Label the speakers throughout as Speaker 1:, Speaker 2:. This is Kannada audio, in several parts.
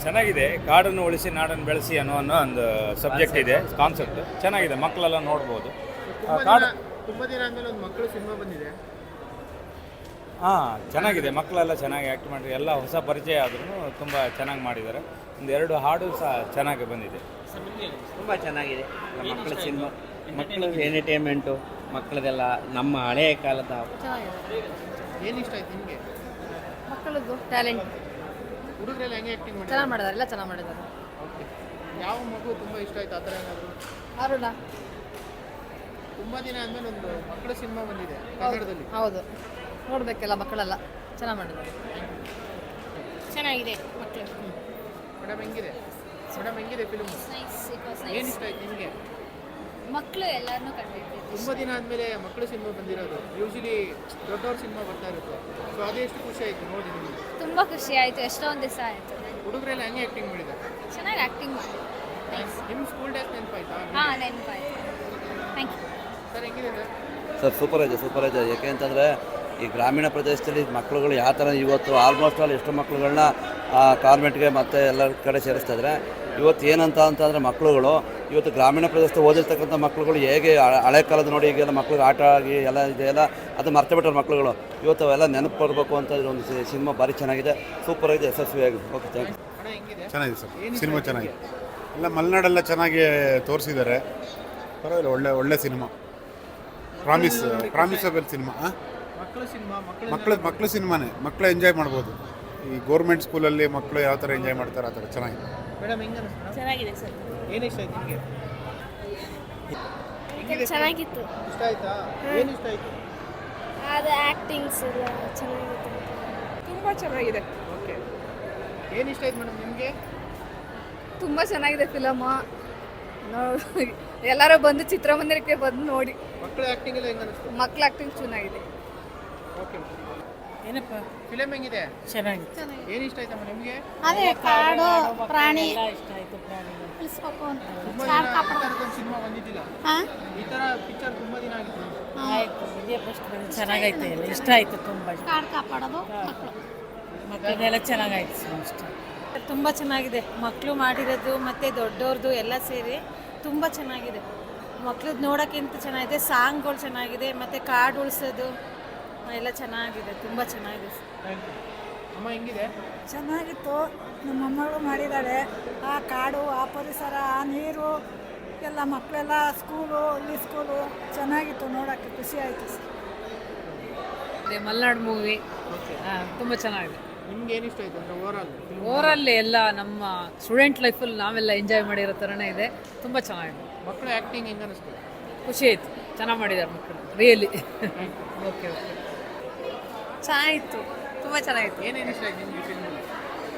Speaker 1: ಚೆನ್ನಾಗಿದೆ. ಕಾಡನ್ನು ಉಳಿಸಿ ನಾಡನ್ನು ಬೆಳೆಸಿ ಅನ್ನೋ ಒಂದು ಸಬ್ಜೆಕ್ಟ್ ಇದೆ, ಕಾನ್ಸೆಪ್ಟ್ ಚೆನ್ನಾಗಿದೆ, ಮಕ್ಕಳೆಲ್ಲ ನೋಡ್ಬೋದು.
Speaker 2: ತುಂಬ ದಿನ ಆದಮೇಲೆ ಒಂದು ಮಕ್ಕಳು ಸಿನಿಮಾ ಬಂದಿದೆ.
Speaker 1: ಚೆನ್ನಾಗಿದೆ, ಮಕ್ಕಳೆಲ್ಲ ಚೆನ್ನಾಗಿ ಆ್ಯಕ್ಟ್ ಮಾಡಿ ಎಲ್ಲ ಹೊಸ ಪರಿಚಯ ಆದ್ರೂ ತುಂಬ ಚೆನ್ನಾಗಿ ಮಾಡಿದ್ದಾರೆ. ಒಂದು 2 ಹಾಡು ಸಹ ಚೆನ್ನಾಗಿ ಬಂದಿದೆ.
Speaker 3: ತುಂಬ ಚೆನ್ನಾಗಿದೆ ಮಕ್ಕಳ ಸಿನಿಮಾ. ಮಕ್ಕಳು ಎಂಟರ್ಟೈನ್ಮೆಂಟು ಮಕ್ಕಳದೆಲ್ಲ ನಮ್ಮ ಹಳೆಯ ಕಾಲದ.
Speaker 2: ಏನು ಇಷ್ಟ ಆಯ್ತು ನಿಮಗೆ?
Speaker 4: ಮಕ್ಕಳದ್ದು ಟ್ಯಾಲೆಂಟ್,
Speaker 2: ಹುಡುಗರೆಲ್ಲ ಹೆಂಗೆ ಆ್ಯಕ್ಟಿಂಗ್ ಮಾಡಿ
Speaker 4: ಚೆನ್ನಾಗಿ ಮಾಡಿದ್ದಾರೆ, ಎಲ್ಲ ಚೆನ್ನಾಗಿ ಮಾಡಿದ್ದಾರೆ.
Speaker 2: ಓಕೆ, ಯಾವ ಮಗು ತುಂಬ ಇಷ್ಟ ಆಯ್ತು ಆ ಥರ ಏನಾದರೂ?
Speaker 4: ಅರುಣ.
Speaker 2: ತುಂಬ ದಿನ ಆದಮೇಲೆ ಒಂದು ಮಕ್ಕಳ ಸಿನಿಮಾ ಬಂದಿದೆ ಕನ್ನಡದಲ್ಲಿ.
Speaker 4: ಹೌದು, ನೋಡಬೇಕೆಲ್ಲ ಮಕ್ಕಳೆಲ್ಲ ಚೆನ್ನಾಗಿ ಮಾಡಿದ್ದಾರೆ.
Speaker 5: ಚೆನ್ನಾಗಿದೆ ಮಕ್ಕಳು.
Speaker 2: ಮೇಡಮ್ ಹೆಂಗಿದೆ? ಮೇಡಮ್ ಹೆಂಗಿದೆ ಫಿಲ್ಮ್? ಏನು ಇಷ್ಟ ಆಯ್ತು ನಿಮಗೆ?
Speaker 5: ಮಕ್ಕಳು ಎಲ್ಲರನ್ನೂ ಕಂಡಿರ್ತೀವಿ.
Speaker 2: ತುಂಬ ದಿನ ಆದಮೇಲೆ ಮಕ್ಕಳ ಸಿನಿಮಾ ಬಂದಿರೋದು. ಯೂಶಲಿ ದೊಡ್ಡವ್ರ ಸಿನಿಮಾ ಬರ್ತಾ ಇರುತ್ತೆ. ಸೊ ಅದೇ ಎಷ್ಟು ಖುಷಿ ಆಯಿತು ನೋಡಿ ನಿಮಗೆ?
Speaker 5: ತುಂಬ ಖುಷಿ ಆಯಿತು, ಎಷ್ಟೊಂದು ದಿವಸ ಆಯಿತು.
Speaker 2: ಹುಡುಗರೆಲ್ಲ ಹೆಂಗೆ ಆ್ಯಕ್ಟಿಂಗ್ ಮಾಡಿದ್ದಾರೆ?
Speaker 5: ಚೆನ್ನಾಗಿ ಆ್ಯಕ್ಟಿಂಗ್ ಮಾಡಿ.
Speaker 2: ನಿಮ್ಮ ಸ್ಕೂಲ್ ಡೇಸ್ ನೆನಪಾಯ್ತಾ?
Speaker 5: ಹಾಂ, ನೆನಪಾಯ್ತು. Thank you
Speaker 2: sir. ಹೆಂಗಿದೆ
Speaker 6: ಸರ್? ಸೂಪರ್ ಇದೆ. ಯಾಕೆ ಅಂತಂದರೆ ಈ ಗ್ರಾಮೀಣ ಪ್ರದೇಶದಲ್ಲಿ ಮಕ್ಕಳುಗಳು ಯಾವ ಥರ ಇವತ್ತು ಆಲ್ಮೋಸ್ಟ್ ಆಲ್ ಎಷ್ಟೋ ಮಕ್ಕಳುಗಳನ್ನ ಕಾನ್ವೆಂಟ್ಗೆ ಮತ್ತು ಎಲ್ಲ ಕಡೆ ಸೇರಿಸ್ತಾ ಇದ್ದಾರೆ. ಇವತ್ತು ಏನಂತ ಅಂತಂದರೆ ಮಕ್ಕಳುಗಳು ಇವತ್ತು ಗ್ರಾಮೀಣ ಪ್ರದೇಶದ ಓದಿರ್ತಕ್ಕಂಥ ಮಕ್ಕಳುಗಳು ಹೇಗೆ ಹಳೆ ಕಾಲದ ನೋಡಿ ಈಗೆಲ್ಲ ಮಕ್ಳಿಗೆ ಆಟ ಆಗಿ ಎಲ್ಲ ಇದೆಯಲ್ಲ ಅದು ಮರ್ತೆ ಬಿಟ್ಟರು ಮಕ್ಕಳುಗಳು. ಇವತ್ತು ಅವೆಲ್ಲ ನೆನಪು ಬರಬೇಕು ಅಂತ ಒಂದು ಸಿನಿಮಾ ಭಾರಿ ಚೆನ್ನಾಗಿದೆ, ಸೂಪರ್ ಆಗಿದೆ, ಯಶಸ್ವಿಯಾಗಿದೆ. Okay, thank you.
Speaker 7: ಚೆನ್ನಾಗಿದೆ ಸರ್, ಸಿನಿಮಾ ಚೆನ್ನಾಗಿದೆ. ಎಲ್ಲ ಮಲೆನಾಡೆಲ್ಲ ಚೆನ್ನಾಗಿ ತೋರಿಸಿದ್ದಾರೆ. ಪರವಾಗಿಲ್ಲ, ಒಳ್ಳೆ ಸಿನಿಮಾ. ಪ್ರಾಮಿಸಬಲ್ ಸಿನಿಮಾ. ಮಕ್ಕಳು ಸಿನಿಮಾನೇ, ಮಕ್ಕಳು ಎಂಜಾಯ್ ಮಾಡ್ಬೋದು. ಈ ಗೌರ್ಮೆಂಟ್ ಸ್ಕೂಲಲ್ಲಿ ಮಕ್ಕಳು ಯಾವ ಥರ ಎಂಜಾಯ್ ಮಾಡ್ತಾರೆ ಆ ಥರ ಚೆನ್ನಾಗಿದೆ.
Speaker 2: ಮೇಡಮ್ ಹೆಂಗೆ ಅನಿಸ್ತು?
Speaker 5: ಚೆನ್ನಾಗಿದೆ ಸರ್.
Speaker 2: ಏನು ಇಷ್ಟ ಆಯ್ತು ನಿಮಗೆ?
Speaker 5: ಚೆನ್ನಾಗಿತ್ತು.
Speaker 2: ಇಷ್ಟ ಆಯ್ತಾ? ಏನು ಇಷ್ಟ ಆಯಿತು?
Speaker 5: ಅದು ಆ್ಯಕ್ಟಿಂಗ್ಸ್ ಎಲ್ಲ ಚೆನ್ನಾಗಿತ್ತು.
Speaker 4: ತುಂಬ ಚೆನ್ನಾಗಿದೆ.
Speaker 2: ಓಕೆ, ಏನು ಇಷ್ಟ ಆಯ್ತು ಮೇಡಮ್ ನಿಮಗೆ?
Speaker 4: ತುಂಬ ಚೆನ್ನಾಗಿದೆ ಫಿಲಮು. ಎಲ್ಲರೂ ಬಂದು ಚಿತ್ರಮಂದಿರಕ್ಕೆ ಬಂದು ನೋಡಿ.
Speaker 2: ಮಕ್ಕಳ ಆ್ಯಕ್ಟಿಂಗ್ ಎಲ್ಲ ಹೆಂಗೆ ಅನಿಸ್ತು?
Speaker 4: ಮಕ್ಕಳ ಆ್ಯಕ್ಟಿಂಗ್ ಚೆನ್ನಾಗಿದೆ.
Speaker 2: ಓಕೆ,
Speaker 4: ಏನಪ್ಪ
Speaker 2: ಫಿಲಮ್ ಹೆಂಗಿದೆ?
Speaker 4: ಚೆನ್ನಾಗಿದೆ.
Speaker 2: ಏನು ಇಷ್ಟ ಆಯ್ತಮ್ಮ ನಿಮಗೆ?
Speaker 5: ಅದೇ ಕಾಡು ಪ್ರಾಣಿ
Speaker 4: ಇಷ್ಟ ಆಯಿತು.
Speaker 5: ಉಳಿಸ್ಬೇಕು ಅಂತ.
Speaker 2: ಸಿನಿಮಾ ಬಂದಿದ್ದಿಲ್ಲ ಈ ಥರ ಪಿಕ್ಚರ್ ತುಂಬ ದಿನ ಆಗಿತ್ತು.
Speaker 4: ಚೆನ್ನಾಗೈತೆ, ಎಲ್ಲ ಇಷ್ಟ ಆಯಿತು. ತುಂಬ
Speaker 5: ಕಾಡು ಕಾಪಾಡೋದು
Speaker 4: ಮಕ್ಕಳನ್ನೆಲ್ಲ ಚೆನ್ನಾಗಾಯ್ತು. ಅಷ್ಟೇ, ತುಂಬ ಚೆನ್ನಾಗಿದೆ. ಮಕ್ಕಳು ಮಾಡಿರೋದು ಮತ್ತು ದೊಡ್ಡವ್ರದ್ದು ಎಲ್ಲ ಸೇರಿ ತುಂಬ ಚೆನ್ನಾಗಿದೆ. ಮಕ್ಳದ್ದು ನೋಡೋಕ್ಕಿಂತ ಚೆನ್ನಾಗಿದೆ. ಸಾಂಗ್ಗಳು ಚೆನ್ನಾಗಿದೆ ಮತ್ತು ಕಾಡು ಉಳಿಸೋದು ಎಲ್ಲ ಚೆನ್ನಾಗಿದೆ, ತುಂಬ ಚೆನ್ನಾಗಿದೆ.
Speaker 2: ಅಮ್ಮ ಹೆಂಗಿದೆ?
Speaker 8: ಚೆನ್ನಾಗಿತ್ತು. ನಮ್ಮ ಮೊಮ್ಮಗಳು ಮಾಡಿದ್ದಾಳೆ. ಆ ಕಾಡು, ಆ ಪರಿಸರ, ಆ ನೀರು ಎಲ್ಲ ಮಕ್ಕಳೆಲ್ಲ ಸ್ಕೂಲು ಚೆನ್ನಾಗಿತ್ತು, ನೋಡೋಕ್ಕೆ ಖುಷಿ ಆಯಿತು.
Speaker 4: ಮಲೆನಾಡು ಮೂವಿ ತುಂಬ ಚೆನ್ನಾಗಿದೆ.
Speaker 2: ನಿಮ್ಗೆ ಏನು ಇಷ್ಟ ಆಯಿತು ಅಂದರೆ
Speaker 4: ಓವರಲ್ಲಿ ಎಲ್ಲ ನಮ್ಮ ಸ್ಟೂಡೆಂಟ್ ಲೈಫಲ್ಲಿ ನಾವೆಲ್ಲ ಎಂಜಾಯ್ ಮಾಡಿರೋ ಥರನೇ ಇದೆ. ತುಂಬ ಚೆನ್ನಾಗಿದೆ.
Speaker 2: ಮಕ್ಕಳು ಆ್ಯಕ್ಟಿಂಗ್ ಹೆಂಗೆ ಅನಿಸ್ತು?
Speaker 4: ಖುಷಿ ಆಯಿತು, ಚೆನ್ನಾಗಿ ಮಾಡಿದ್ದಾರೆ ಮಕ್ಕಳು, ರಿಯಲಿ. ಓಕೆ, ಚೆನ್ನಾಗಿತ್ತು, ತುಂಬ ಚೆನ್ನಾಗಿತ್ತು.
Speaker 2: ಏನೇನು ಇಷ್ಟ ಆಯ್ತು ನಿಮಗೆ ಫಿಲ್ಮಲ್ಲಿ?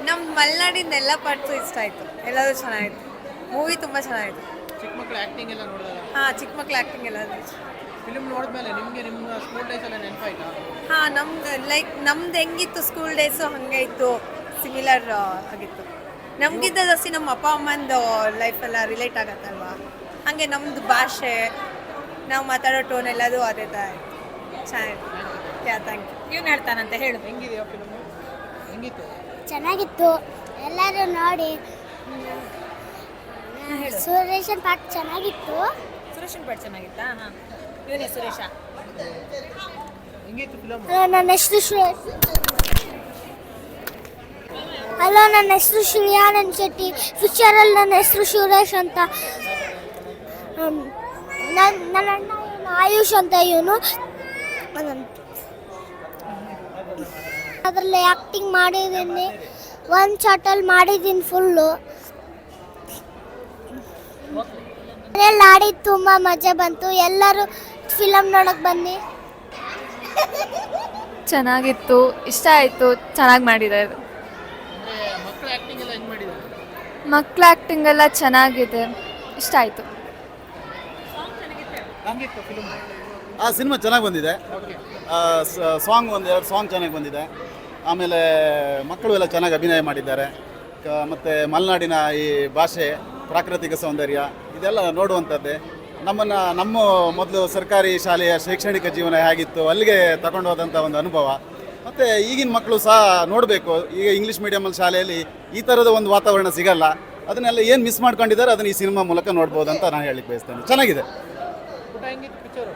Speaker 4: ನಮ್ಮ ಮಲೆನಾಡಿಂದ ಎಲ್ಲ ಪಾರ್ಟ್ಸು ಇಷ್ಟ ಆಯಿತು, ಎಲ್ಲದೂ ಚೆನ್ನಾಗಿತ್ತು. ಮೂವಿ ತುಂಬ ಚೆನ್ನಾಗಿತ್ತು.
Speaker 2: ಚಿಕ್ಕ ಮಕ್ಕಳು ಆ್ಯಕ್ಟಿಂಗ್ ಎಲ್ಲ ನೋಡಿದಾಗ?
Speaker 4: ಹಾಂ, ಚಿಕ್ಕ ಮಕ್ಳು ಆ್ಯಕ್ಟಿಂಗ್ ಎಲ್ಲ
Speaker 2: ಫಿಲ್ಮ್ ನೋಡಿದ್ಮೇಲೆ ನಿಮಗೆ ನಿಮ್ಮ ಸ್ಕೂಲ್ ಡೇಸ್ ಎಲ್ಲ ನೆನಪಾಯ್ತಾ?
Speaker 4: ಹಾಂ, ನಮ್ದು ಹೆಂಗಿತ್ತು ಸ್ಕೂಲ್ ಡೇಸು ಹಾಗೆ ಇತ್ತು, ಸಿಮಿಲರ್ ಆಗಿತ್ತು. ನಮಗಿದ್ದ ಜಾಸ್ತಿ ನಮ್ಮ ಅಪ್ಪ ಅಮ್ಮಂದು ಲೈಫೆಲ್ಲ ರಿಲೇಟ್ ಆಗತ್ತಲ್ವಾ, ಹಾಗೆ ನಮ್ಮದು ಭಾಷೆ, ನಾವು ಮಾತಾಡೋ ಟೋನ್ ಎಲ್ಲದು ಅದೇ ಥರ ಚೆನ್ನಾಗಿತ್ತು. Thank you. ಇವ್ನು ಹೇಳ್ತಾನಂತೆ, ಹೇಳು.
Speaker 2: ಹೆಂಗಿದೆಯಾ ಫಿಲ್ಮ್? ಹೆಂಗಿತ್ತು?
Speaker 5: ಚೆನ್ನಾಗಿತ್ತು. ಎಲ್ಲರೂ ನೋಡಿ. ಸುರೇಶನ್ ಪಾಠ ಚೆನ್ನಾಗಿತ್ತು.
Speaker 4: ಸುರೇಶನ್ ಪಾಠ ಚೆನ್ನಾಗಿತ್ತಾ? ಹಾಂ, ಇವನೇ ಸುರೇಶ.
Speaker 2: ಹೆಂಗಿತ್ತು ಫಿಲಮ್?
Speaker 5: ನನ್ನ ಹೆಸರು ಹಲೋ, ನನ್ನ ಹೆಸರು ಶ್ರೇಯಾನಂದ್ ಶೆಟ್ಟಿ. ಫ್ಯೂಚರಲ್ಲಿ ನನ್ನ ಹೆಸರು ಸುರೇಶ್ ಅಂತ. ನನ್ನ ಅಣ್ಣ ಆಯುಷ್ ಅಂತ. ಇವನು ಅದರಲ್ಲಿ ಆ್ಯಕ್ಟಿಂಗ್ ಮಾಡಿದ್ದೀನಿ. ಒಂದು ಶಾರ್ಟಲ್ಲಿ ಮಾಡಿದ್ದೀನಿ ಫುಲ್ಲು. ಮನೇಲಿ ಆಡಿ ತುಂಬ ಮಜಾ ಬಂತು. ಎಲ್ಲರೂ ಫಿಲಮ್ ನೋಡೋಕೆ ಬನ್ನಿ.
Speaker 4: ಚೆನ್ನಾಗಿತ್ತು, ಇಷ್ಟ ಆಯಿತು, ಚೆನ್ನಾಗಿ ಮಾಡಿದ್ದಾರೆ.
Speaker 2: ಮಕ್ಕಳ ಆ್ಯಕ್ಟಿಂಗ್ ಎಲ್ಲ ಹೆಂಗೆ ಮಾಡಿದ್ದಾರೆ?
Speaker 4: ಮಕ್ಕಳ ಆ್ಯಕ್ಟಿಂಗ್ ಎಲ್ಲ ಚೆನ್ನಾಗಿದೆ, ಇಷ್ಟ ಆಯಿತು.
Speaker 2: ಹೆಂಗಿತ್ತು ಫಿಲ್ಮ್?
Speaker 9: ಆ ಸಿನಿಮಾ ಚೆನ್ನಾಗಿ ಬಂದಿದೆ.
Speaker 2: ಓಕೆ,
Speaker 9: ಸಾಂಗ್ 1-2 ಸಾಂಗ್ ಚೆನ್ನಾಗಿ ಬಂದಿದೆ. ಆಮೇಲೆ ಮಕ್ಕಳು ಎಲ್ಲ ಚೆನ್ನಾಗಿ ಅಭಿನಯ ಮಾಡಿದ್ದಾರೆ. ಮತ್ತು ಮಲೆನಾಡಿನ ಈ ಭಾಷೆ, ಪ್ರಾಕೃತಿಕ ಸೌಂದರ್ಯ ಇದೆಲ್ಲ ನೋಡುವಂಥದ್ದೇ. ನಮ್ಮ ಮೊದಲು ಸರ್ಕಾರಿ ಶಾಲೆಯ ಶೈಕ್ಷಣಿಕ ಜೀವನ ಹೇಗಿತ್ತು ಅಲ್ಲಿಗೆ ತಗೊಂಡು ಹೋದಂಥ ಒಂದು ಅನುಭವ. ಮತ್ತು ಈಗಿನ ಮಕ್ಕಳು ಸಹ ನೋಡಬೇಕು. ಈಗ ಇಂಗ್ಲೀಷ್ ಮೀಡಿಯಮಲ್ಲಿ ಶಾಲೆಯಲ್ಲಿ ಈ ಥರದ ಒಂದು ವಾತಾವರಣ ಸಿಗಲ್ಲ. ಅದನ್ನೆಲ್ಲ ಏನು ಮಿಸ್ ಮಾಡ್ಕೊಂಡಿದ್ದಾರೆ ಅದನ್ನು ಈ ಸಿನಿಮಾ ಮೂಲಕ ನೋಡ್ಬೋದು ಅಂತ ನಾನು ಹೇಳಿಕ್ಕೆ ಬಯಸ್ತೇನೆ. ಚೆನ್ನಾಗಿದೆ.
Speaker 2: ಊಟ ಹೆಂಗಿತ್ತು ಪಿಕ್ಚರು?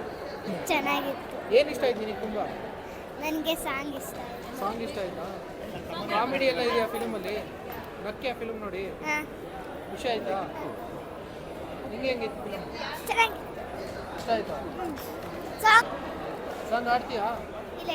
Speaker 5: ಚೆನ್ನಾಗಿತ್ತು.
Speaker 2: ಏನು ಇಷ್ಟ ಆಯ್ತು ನಿನಗೆ ತುಂಬ?
Speaker 5: ನನಗೆ ಸಾಂಗ್ ಇಷ್ಟ ಆಯಿತು.
Speaker 2: ಸಾಂಗ್ ಇಷ್ಟ ಆಯ್ತಾ? ಕಾಮಿಡಿ ಎಲ್ಲ ಇದೆಯಾ ಫಿಲ್ಮಲ್ಲಿ? ನಕ್ಕೆ ಫಿಲ್ಮ್ ನೋಡಿ
Speaker 5: ಹಾಂ,
Speaker 2: ಖುಷಿ ಆಯ್ತಾ? ನಿಂಗೆ ಹೆಂಗಿತ್ತು ಫಿಲ್ಮ್?
Speaker 5: ಚೆನ್ನಾಗಿತ್ತು.
Speaker 2: ಇಷ್ಟ ಆಯ್ತಾ?
Speaker 5: ಸಾಂಗ್
Speaker 2: ಸಾಂಗ್ ಆಡ್ತೀಯಾ?
Speaker 5: ಇಲ್ಲ